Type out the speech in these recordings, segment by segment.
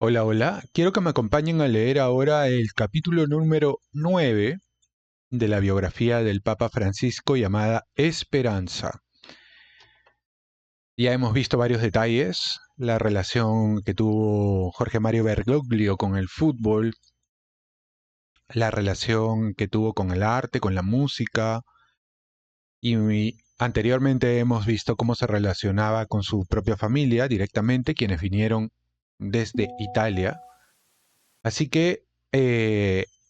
Hola, hola. Quiero que me acompañen a leer ahora el capítulo número 9 de la biografía del Papa Francisco llamada Esperanza. Ya hemos visto varios detalles, la relación que tuvo Jorge Mario Bergoglio con el fútbol, la relación que tuvo con el arte, con la música, y anteriormente hemos visto cómo se relacionaba con su propia familia directamente, quienes vinieron desde Italia. Así que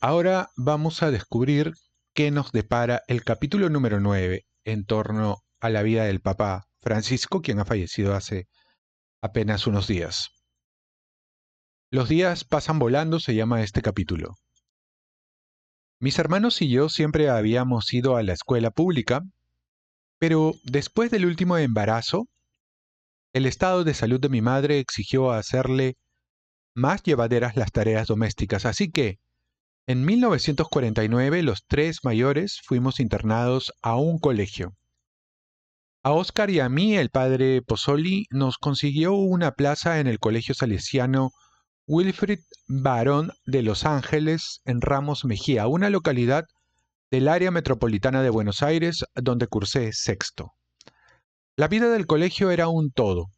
ahora vamos a descubrir qué nos depara el capítulo número 9 en torno a la vida del Papa Francisco, quien ha fallecido hace apenas unos días. Los días pasan volando, se llama este capítulo. Mis hermanos y yo siempre habíamos ido a la escuela pública, pero después del último embarazo, el estado de salud de mi madre exigió hacerle más llevaderas las tareas domésticas, así que en 1949, los tres mayores fuimos internados a un colegio. A Oscar y a mí, el padre Pozzoli nos consiguió una plaza en el Colegio Salesiano Wilfrid Barón de Los Ángeles, en Ramos Mejía, una localidad del área metropolitana de Buenos Aires donde cursé sexto. La vida del colegio era un todo.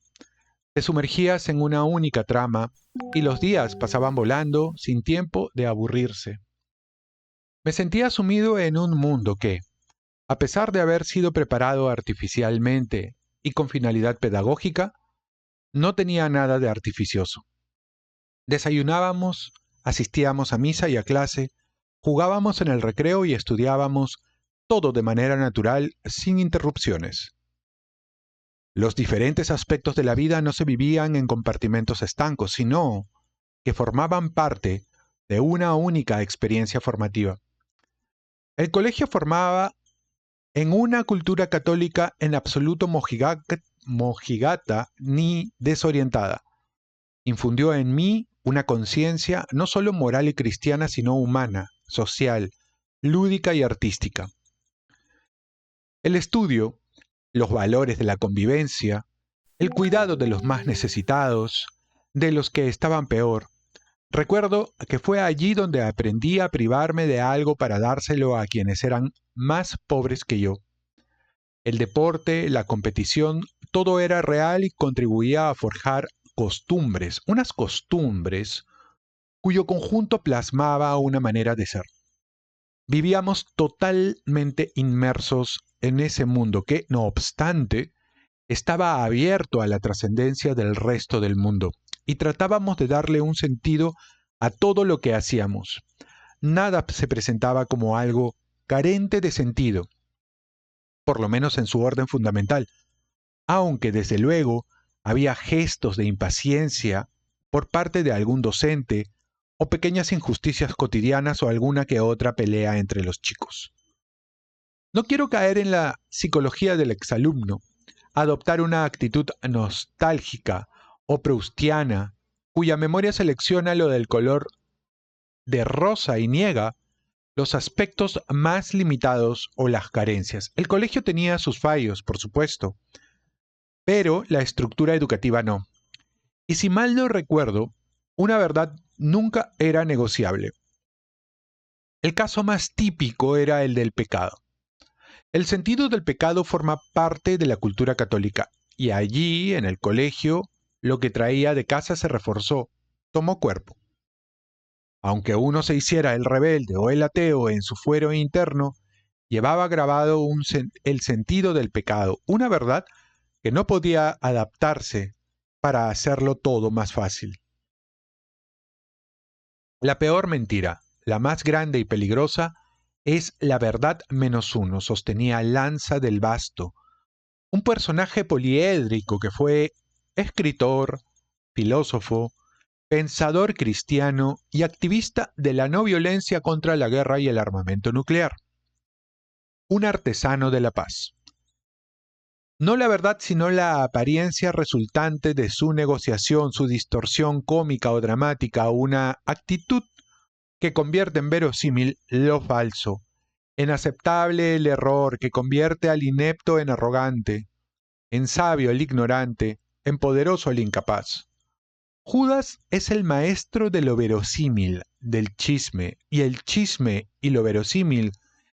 Te sumergías en una única trama y los días pasaban volando sin tiempo de aburrirse. Me sentía sumido en un mundo que, a pesar de haber sido preparado artificialmente y con finalidad pedagógica, no tenía nada de artificioso. Desayunábamos, asistíamos a misa y a clase, jugábamos en el recreo y estudiábamos todo de manera natural, sin interrupciones. Los diferentes aspectos de la vida no se vivían en compartimentos estancos, sino que formaban parte de una única experiencia formativa. El colegio formaba en una cultura católica en absoluto mojigata ni desorientada. Infundió en mí una conciencia no solo moral y cristiana, sino humana, social, lúdica y artística. El estudio, los valores de la convivencia, el cuidado de los más necesitados, de los que estaban peor. Recuerdo que fue allí donde aprendí a privarme de algo para dárselo a quienes eran más pobres que yo. El deporte, la competición, todo era real y contribuía a forjar costumbres, unas costumbres cuyo conjunto plasmaba una manera de ser. Vivíamos totalmente inmersos en ese mundo que, no obstante, estaba abierto a la trascendencia del resto del mundo, y tratábamos de darle un sentido a todo lo que hacíamos. Nada se presentaba como algo carente de sentido, por lo menos en su orden fundamental, aunque desde luego había gestos de impaciencia por parte de algún docente o pequeñas injusticias cotidianas o alguna que otra pelea entre los chicos. No quiero caer en la psicología del exalumno, adoptar una actitud nostálgica o proustiana, cuya memoria selecciona lo del color de rosa y niega los aspectos más limitados o las carencias. El colegio tenía sus fallos, por supuesto, pero la estructura educativa no. Y si mal no recuerdo, una verdad nunca era negociable. El caso más típico era el del pecado. El sentido del pecado forma parte de la cultura católica, y allí, en el colegio, lo que traía de casa se reforzó, tomó cuerpo. Aunque uno se hiciera el rebelde o el ateo en su fuero interno, llevaba grabado el sentido del pecado, una verdad que no podía adaptarse para hacerlo todo más fácil. La peor mentira, la más grande y peligrosa, es la verdad menos uno, sostenía Lanza del Basto, un personaje poliédrico que fue escritor, filósofo, pensador cristiano y activista de la no violencia contra la guerra y el armamento nuclear. Un artesano de la paz. No la verdad, sino la apariencia resultante de su negociación, su distorsión cómica o dramática, una actitud que convierte en verosímil lo falso, en aceptable el error, que convierte al inepto en arrogante, en sabio el ignorante, en poderoso el incapaz. Judas es el maestro de lo verosímil, del chisme, y el chisme y lo verosímil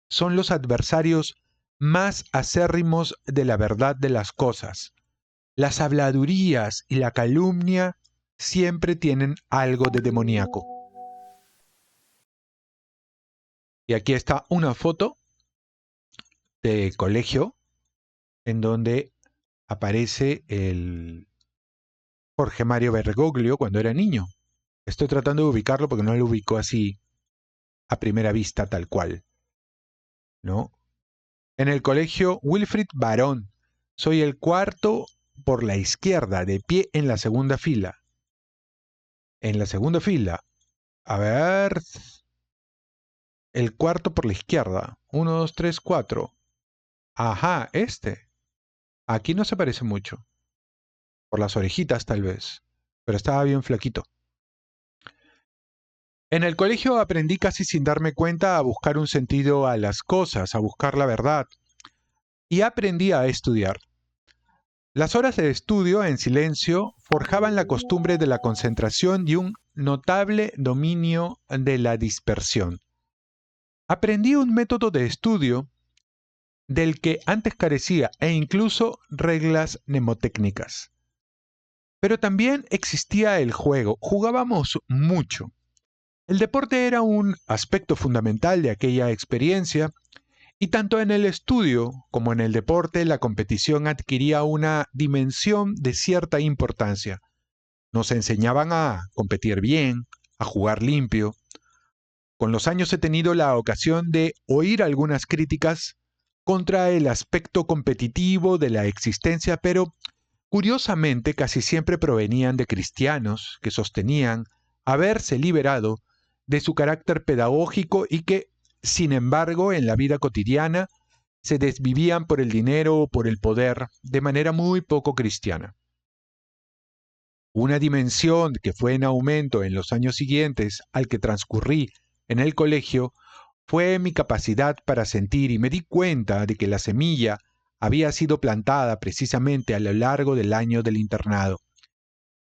son los adversarios más acérrimos de la verdad de las cosas. Las habladurías y la calumnia siempre tienen algo de demoníaco. Y aquí está una foto de colegio en donde aparece el Jorge Mario Bergoglio cuando era niño. Estoy tratando de ubicarlo porque no lo ubico así a primera vista tal cual, ¿no? En el colegio Wilfrid Barón. Soy el cuarto por la izquierda, de pie en la segunda fila. En la segunda fila. A ver. El cuarto por la izquierda. 1, 2, 3, 4. Ajá, este. Aquí no se parece mucho. Por las orejitas tal vez. Pero estaba bien flaquito. En el colegio aprendí casi sin darme cuenta a buscar un sentido a las cosas, a buscar la verdad. Y aprendí a estudiar. Las horas de estudio en silencio forjaban la costumbre de la concentración y un notable dominio de la dispersión. Aprendí un método de estudio del que antes carecía e incluso reglas mnemotécnicas. Pero también existía el juego, jugábamos mucho. El deporte era un aspecto fundamental de aquella experiencia y tanto en el estudio como en el deporte la competición adquiría una dimensión de cierta importancia. Nos enseñaban a competir bien, a jugar limpio. Con los años he tenido la ocasión de oír algunas críticas contra el aspecto competitivo de la existencia, pero curiosamente casi siempre provenían de cristianos que sostenían haberse liberado de su carácter pedagógico y que, sin embargo, en la vida cotidiana se desvivían por el dinero o por el poder de manera muy poco cristiana. Una dimensión que fue en aumento en los años siguientes al que transcurrí en el colegio fue mi capacidad para sentir y me di cuenta de que la semilla había sido plantada precisamente a lo largo del año del internado.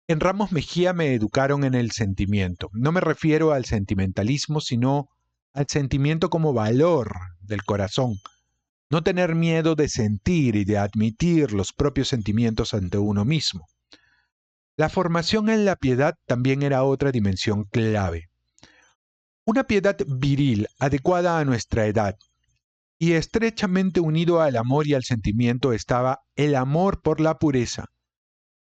En Ramos Mejía me educaron en el sentimiento. No me refiero al sentimentalismo, sino al sentimiento como valor del corazón. No tener miedo de sentir y de admitir los propios sentimientos ante uno mismo. La formación en la piedad también era otra dimensión clave. Una piedad viril, adecuada a nuestra edad, y estrechamente unido al amor y al sentimiento estaba el amor por la pureza.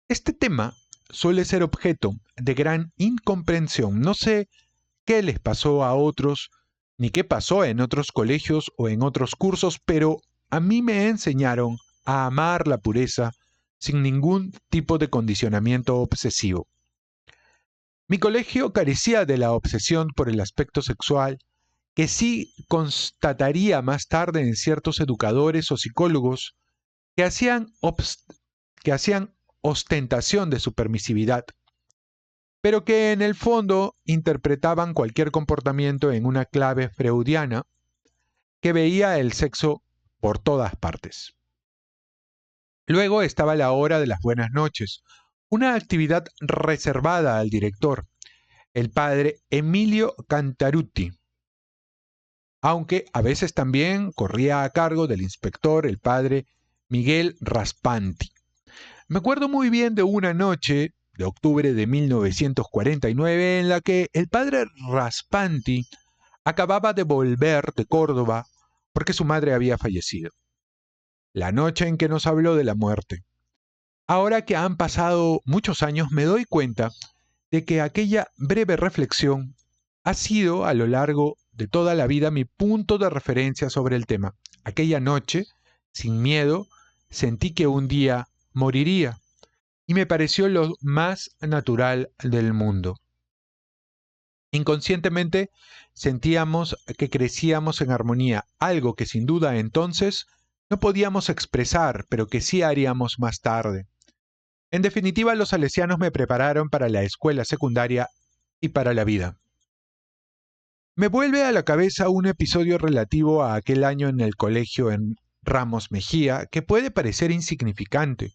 Este tema suele ser objeto de gran incomprensión. No sé qué les pasó a otros, ni qué pasó en otros colegios o en otros cursos, pero a mí me enseñaron a amar la pureza sin ningún tipo de condicionamiento obsesivo. Mi colegio carecía de la obsesión por el aspecto sexual, que sí constataría más tarde en ciertos educadores o psicólogos que hacían ostentación de su permisividad, pero que en el fondo interpretaban cualquier comportamiento en una clave freudiana que veía el sexo por todas partes. Luego estaba la hora de las buenas noches, una actividad reservada al director, el padre Emilio Cantarutti, aunque a veces también corría a cargo del inspector el padre Miguel Raspanti. Me acuerdo muy bien de una noche de octubre de 1949 en la que el padre Raspanti acababa de volver de Córdoba porque su madre había fallecido. La noche en que nos habló de la muerte. Ahora que han pasado muchos años me doy cuenta de que aquella breve reflexión ha sido a lo largo de toda la vida mi punto de referencia sobre el tema. Aquella noche, sin miedo, sentí que un día moriría y me pareció lo más natural del mundo. Inconscientemente sentíamos que crecíamos en armonía, algo que sin duda entonces no podíamos expresar, pero que sí haríamos más tarde. En definitiva, los salesianos me prepararon para la escuela secundaria y para la vida. Me vuelve a la cabeza un episodio relativo a aquel año en el colegio en Ramos Mejía que puede parecer insignificante,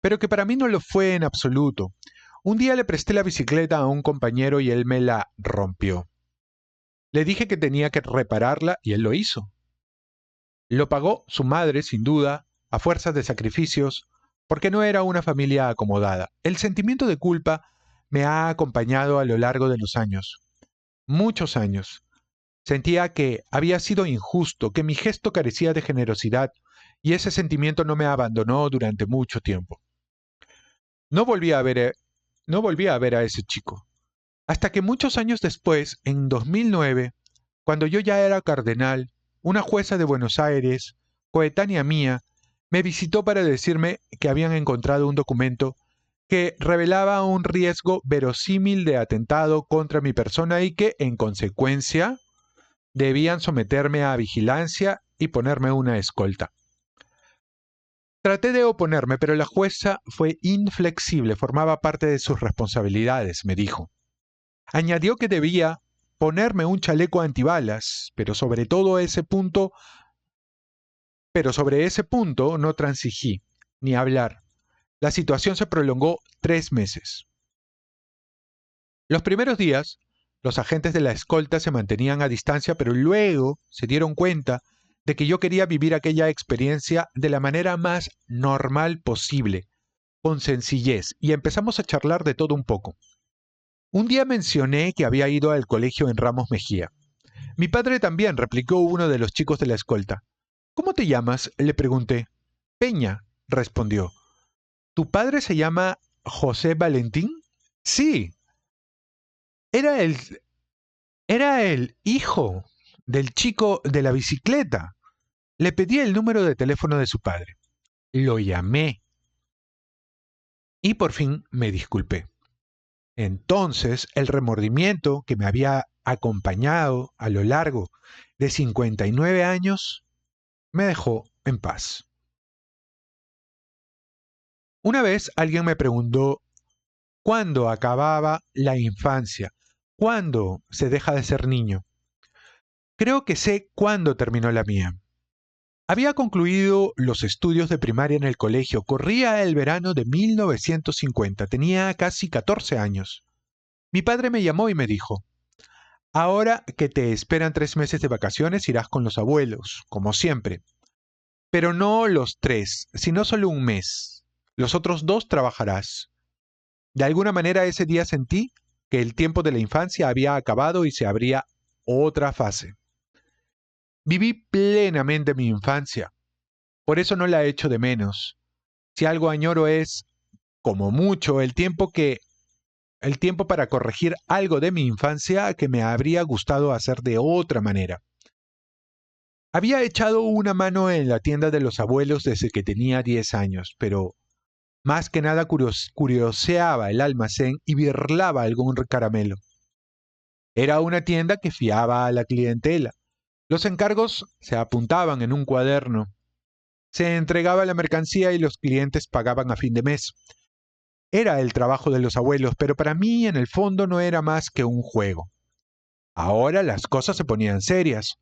pero que para mí no lo fue en absoluto. Un día le presté la bicicleta a un compañero y él me la rompió. Le dije que tenía que repararla y él lo hizo. Lo pagó su madre, sin duda, a fuerzas de sacrificios, porque no era una familia acomodada. El sentimiento de culpa me ha acompañado a lo largo de los años, muchos años. Sentía que había sido injusto, que mi gesto carecía de generosidad, y ese sentimiento no me abandonó durante mucho tiempo. No volví a ver, no volví a ver a ese chico, hasta que muchos años después, en 2009, cuando yo ya era cardenal, una jueza de Buenos Aires, coetánea mía, me visitó para decirme que habían encontrado un documento que revelaba un riesgo verosímil de atentado contra mi persona y que, en consecuencia, debían someterme a vigilancia y ponerme una escolta. Traté de oponerme, pero la jueza fue inflexible, formaba parte de sus responsabilidades, me dijo. Añadió que debía ponerme un chaleco antibalas, pero sobre ese punto no transigí, ni hablar. La situación se prolongó 3 meses. Los primeros días, los agentes de la escolta se mantenían a distancia, pero luego se dieron cuenta de que yo quería vivir aquella experiencia de la manera más normal posible, con sencillez, y empezamos a charlar de todo un poco. Un día mencioné que había ido al colegio en Ramos Mejía. Mi padre también, replicó uno de los chicos de la escolta. ¿Cómo te llamas?, le pregunté. Peña, respondió. ¿Tu padre se llama José Valentín? Sí. Era el, era el hijo del chico de la bicicleta. Le pedí el número de teléfono de su padre. Lo llamé. Y por fin me disculpé. Entonces, el remordimiento que me había acompañado a lo largo de 59 años me dejó en paz. Una vez alguien me preguntó cuándo acababa la infancia, cuándo se deja de ser niño. Creo que sé cuándo terminó la mía. Había concluido los estudios de primaria en el colegio, corría el verano de 1950, tenía casi 14 años. Mi padre me llamó y me dijo, ahora que te esperan 3 meses de vacaciones irás con los abuelos, como siempre. Pero no los 3, sino solo un mes. Los otros 2 trabajarás. De alguna manera ese día sentí que el tiempo de la infancia había acabado y se abría otra fase. Viví plenamente mi infancia, por eso no la echo de menos. Si algo añoro es, como mucho, el tiempo para corregir algo de mi infancia que me habría gustado hacer de otra manera. Había echado una mano en la tienda de los abuelos desde que tenía 10 años, pero más que nada curioseaba el almacén y birlaba algún caramelo. Era una tienda que fiaba a la clientela. Los encargos se apuntaban en un cuaderno. Se entregaba la mercancía y los clientes pagaban a fin de mes. Era el trabajo de los abuelos, pero para mí en el fondo no era más que un juego. Ahora las cosas se ponían serias.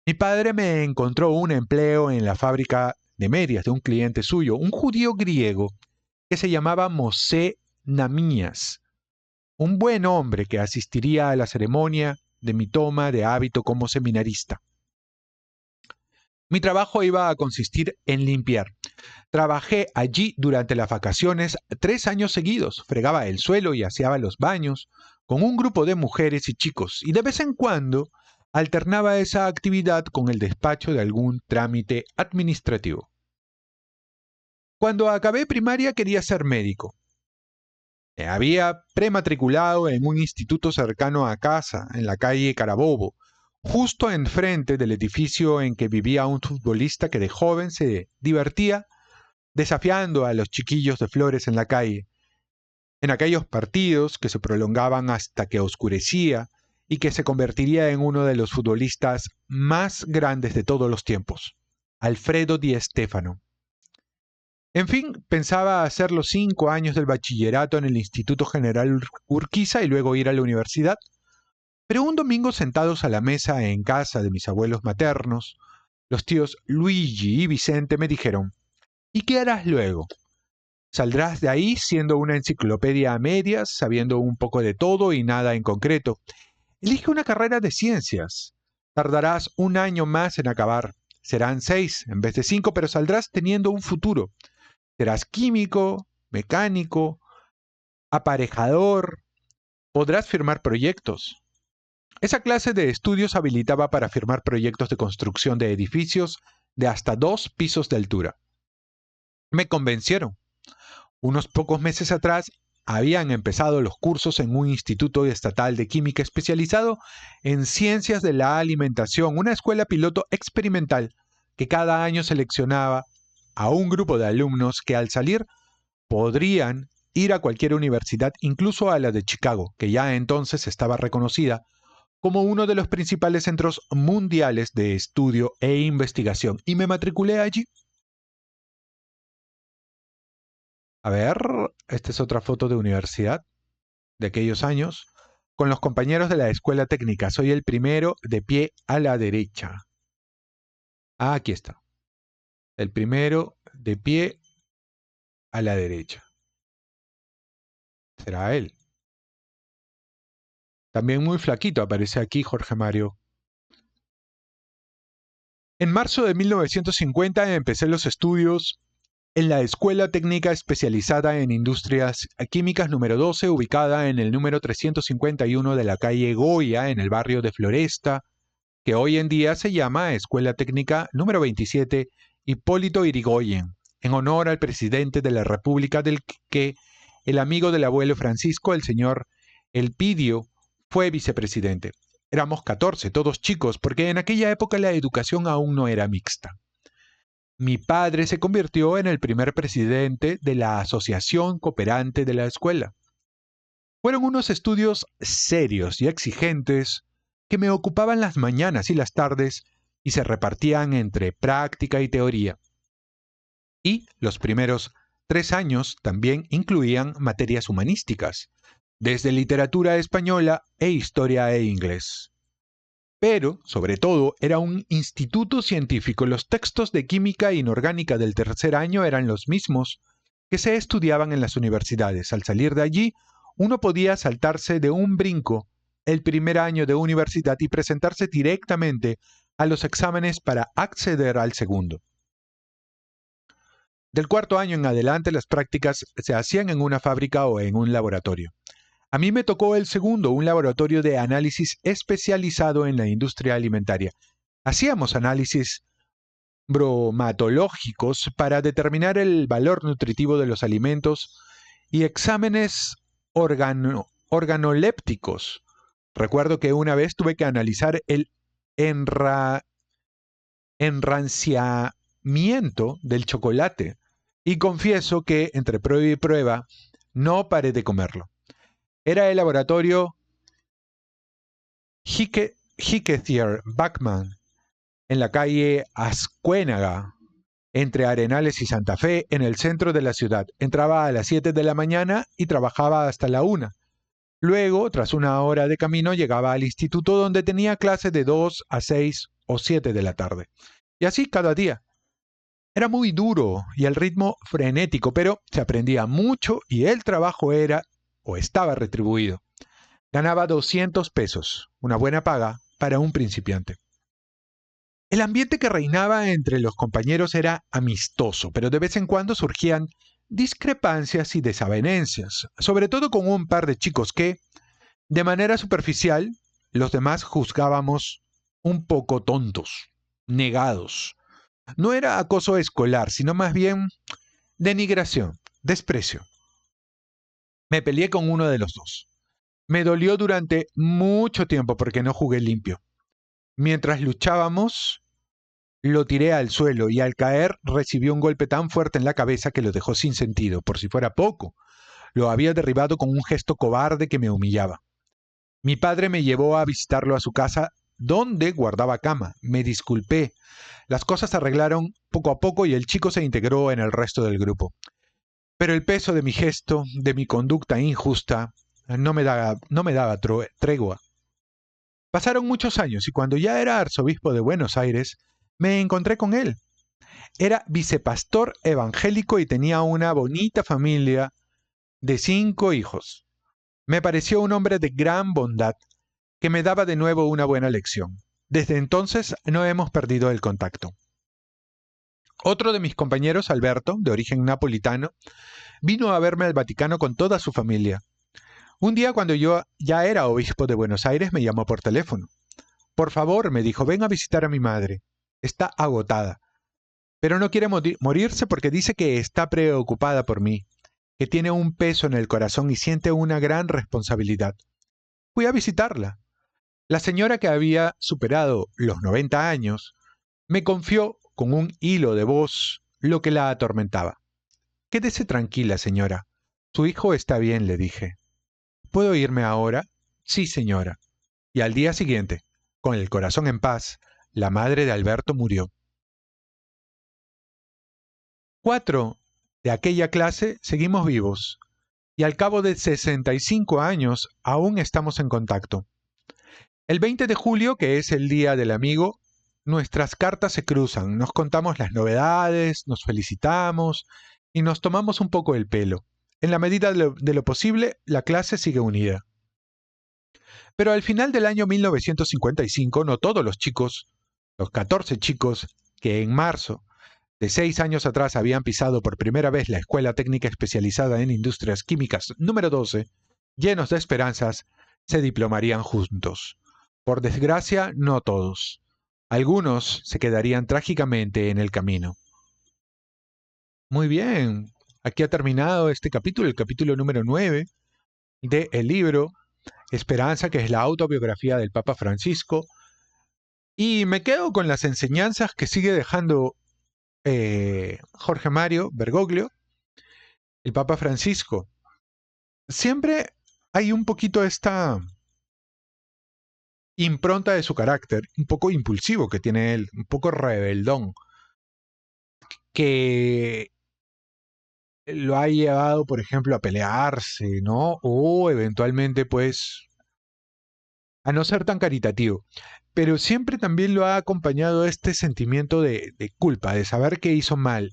Mi padre me encontró un empleo en la fábrica de medias de un cliente suyo, un judío griego que se llamaba Mosé Namías, un buen hombre que asistiría a la ceremonia de mi toma de hábito como seminarista. Mi trabajo iba a consistir en limpiar. Trabajé allí durante las vacaciones 3 años seguidos. Fregaba el suelo y aseaba los baños con un grupo de mujeres y chicos, y de vez en cuando alternaba esa actividad con el despacho de algún trámite administrativo. Cuando acabé primaria quería ser médico. Me había prematriculado en un instituto cercano a casa, en la calle Carabobo, justo enfrente del edificio en que vivía un futbolista que de joven se divertía desafiando a los chiquillos de flores en la calle, en aquellos partidos que se prolongaban hasta que oscurecía y que se convertiría en uno de los futbolistas más grandes de todos los tiempos, Alfredo Di Stéfano. En fin, pensaba hacer los 5 años del bachillerato en el Instituto General Urquiza y luego ir a la universidad. Pero un domingo sentados a la mesa en casa de mis abuelos maternos, los tíos Luigi y Vicente me dijeron, ¿y qué harás luego? Saldrás de ahí siendo una enciclopedia a medias, sabiendo un poco de todo y nada en concreto. Elige una carrera de ciencias. Tardarás un año más en acabar. Serán 6 en vez de 5, pero saldrás teniendo un futuro. Serás químico, mecánico, aparejador. Podrás firmar proyectos. Esa clase de estudios habilitaba para firmar proyectos de construcción de edificios de hasta 2 pisos de altura. Me convencieron. Unos pocos meses atrás habían empezado los cursos en un instituto estatal de química especializado en ciencias de la alimentación, una escuela piloto experimental que cada año seleccionaba a un grupo de alumnos que al salir podrían ir a cualquier universidad, incluso a la de Chicago, que ya entonces estaba reconocida como uno de los principales centros mundiales de estudio e investigación. Y me matriculé allí. A ver, esta es otra foto de universidad de aquellos años, con los compañeros de la escuela técnica. Soy el primero de pie a la derecha. Ah, aquí está. El primero de pie a la derecha. Será él. También muy flaquito aparece aquí Jorge Mario. En marzo de 1950 empecé los estudios en la Escuela Técnica Especializada en Industrias Químicas número 12, ubicada en el número 351 de la calle Goya, en el barrio de Floresta, que hoy en día se llama Escuela Técnica número 27 Hipólito Yrigoyen, en honor al presidente de la República del que el amigo del abuelo Francisco, el señor Elpidio, fue vicepresidente. Éramos 14, todos chicos, porque en aquella época la educación aún no era mixta. Mi padre se convirtió en el primer presidente de la asociación cooperante de la escuela. Fueron unos estudios serios y exigentes que me ocupaban las mañanas y las tardes y se repartían entre práctica y teoría. Y los primeros 3 años también incluían materias humanísticas, desde literatura española e historia e inglés. Pero, sobre todo, era un instituto científico. Los textos de química inorgánica del tercer año eran los mismos que se estudiaban en las universidades. Al salir de allí, uno podía saltarse de un brinco el primer año de universidad y presentarse directamente a los exámenes para acceder al segundo. Del cuarto año en adelante, las prácticas se hacían en una fábrica o en un laboratorio. A mí me tocó el segundo, un laboratorio de análisis especializado en la industria alimentaria. Hacíamos análisis bromatológicos para determinar el valor nutritivo de los alimentos y exámenes organolépticos. Recuerdo que una vez tuve que analizar el enranciamiento del chocolate y confieso que entre prueba y prueba no paré de comerlo. Era el laboratorio Hickethier-Bachmann, en la calle Ascuénaga, entre Arenales y Santa Fe, en el centro de la ciudad. Entraba a las 7 de la mañana y trabajaba hasta la 1. Luego, tras una hora de camino, llegaba al instituto donde tenía clase de 2 a 6 o 7 de la tarde. Y así cada día. Era muy duro y el ritmo frenético, pero se aprendía mucho y el trabajo era o estaba retribuido. Ganaba 200 pesos, una buena paga para un principiante. El ambiente que reinaba entre los compañeros era amistoso, pero de vez en cuando surgían discrepancias y desavenencias, sobre todo con un par de chicos que, de manera superficial, los demás juzgábamos un poco tontos, negados. No era acoso escolar, sino más bien denigración, desprecio. Me peleé con uno de los dos. Me dolió durante mucho tiempo porque no jugué limpio. Mientras luchábamos, lo tiré al suelo y al caer recibió un golpe tan fuerte en la cabeza que lo dejó sin sentido. Por si fuera poco, lo había derribado con un gesto cobarde que me humillaba. Mi padre me llevó a visitarlo a su casa, donde guardaba cama. Me disculpé. Las cosas se arreglaron poco a poco y el chico se integró en el resto del grupo. Pero el peso de mi gesto, de mi conducta injusta, no me daba tregua. Pasaron muchos años y cuando ya era arzobispo de Buenos Aires, me encontré con él. Era vicepastor evangélico y tenía una bonita familia de 5 hijos. Me pareció un hombre de gran bondad, que me daba de nuevo una buena lección. Desde entonces no hemos perdido el contacto. Otro de mis compañeros, Alberto, de origen napolitano, vino a verme al Vaticano con toda su familia. Un día, cuando yo ya era obispo de Buenos Aires, me llamó por teléfono. Por favor, me dijo, ven a visitar a mi madre. Está agotada, pero no quiere morirse porque dice que está preocupada por mí, que tiene un peso en el corazón y siente una gran responsabilidad. Fui a visitarla. La señora, que había superado los 90 años, me confió con un hilo de voz lo que la atormentaba. Quédese tranquila, señora. Su hijo está bien, le dije. ¿Puedo irme ahora? Sí, señora. Y al día siguiente, con el corazón en paz, la madre de Alberto murió. 4 de aquella clase seguimos vivos, y al cabo de 65 años aún estamos en contacto. El 20 de julio, que es el Día del Amigo, nuestras cartas se cruzan, nos contamos las novedades, nos felicitamos y nos tomamos un poco el pelo. En la medida de lo posible, la clase sigue unida. Pero al final del año 1955, no todos los chicos, los 14 chicos que en marzo de 6 años atrás habían pisado por primera vez la Escuela Técnica Especializada en Industrias Químicas número 12, llenos de esperanzas, se diplomarían juntos. Por desgracia, no todos. Algunos se quedarían trágicamente en el camino. Muy bien, aquí ha terminado este capítulo, el capítulo número 9 del libro Esperanza, que es la autobiografía del Papa Francisco. Y me quedo con las enseñanzas que sigue dejando Jorge Mario Bergoglio, el Papa Francisco. Siempre hay un poquito esta impronta de su carácter, un poco impulsivo que tiene él, un poco rebeldón, que lo ha llevado, por ejemplo, a pelearse, ¿no? O eventualmente, pues, a no ser tan caritativo. Pero siempre también lo ha acompañado este sentimiento de culpa, de saber que hizo mal.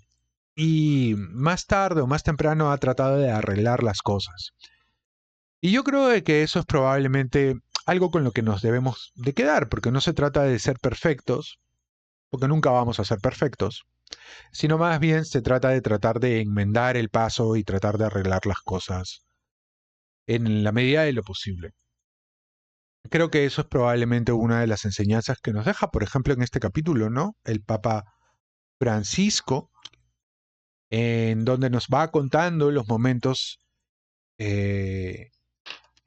Y más tarde o más temprano ha tratado de arreglar las cosas. Y yo creo de que eso es probablemente algo con lo que nos debemos de quedar, porque no se trata de ser perfectos, porque nunca vamos a ser perfectos, sino más bien se trata de tratar de enmendar el paso y tratar de arreglar las cosas en la medida de lo posible. Creo que eso es probablemente una de las enseñanzas que nos deja, por ejemplo, en este capítulo, ¿no? El Papa Francisco, en donde nos va contando los momentos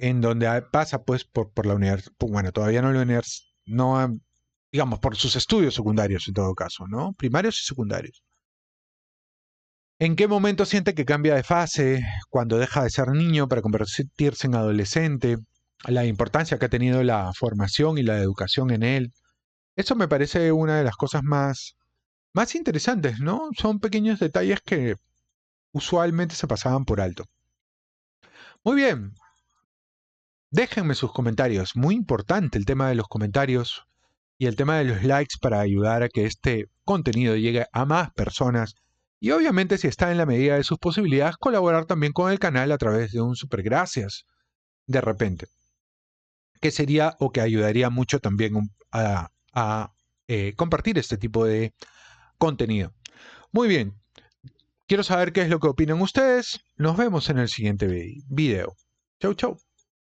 en donde pasa pues por la universidad, bueno, todavía no la universidad, no, digamos, por sus estudios secundarios en todo caso, ¿no? Primarios y secundarios. ¿En qué momento siente que cambia de fase cuando deja de ser niño para convertirse en adolescente? La importancia que ha tenido la formación y la educación en él. Eso me parece una de las cosas más interesantes, ¿no? Son pequeños detalles que usualmente se pasaban por alto. Muy bien, déjenme sus comentarios. Muy importante el tema de los comentarios y el tema de los likes para ayudar a que este contenido llegue a más personas. Y obviamente, si está en la medida de sus posibilidades, colaborar también con el canal a través de un super gracias de repente. Que sería o que ayudaría mucho también a compartir este tipo de contenido. Muy bien, quiero saber qué es lo que opinan ustedes. Nos vemos en el siguiente video. Chau, chau.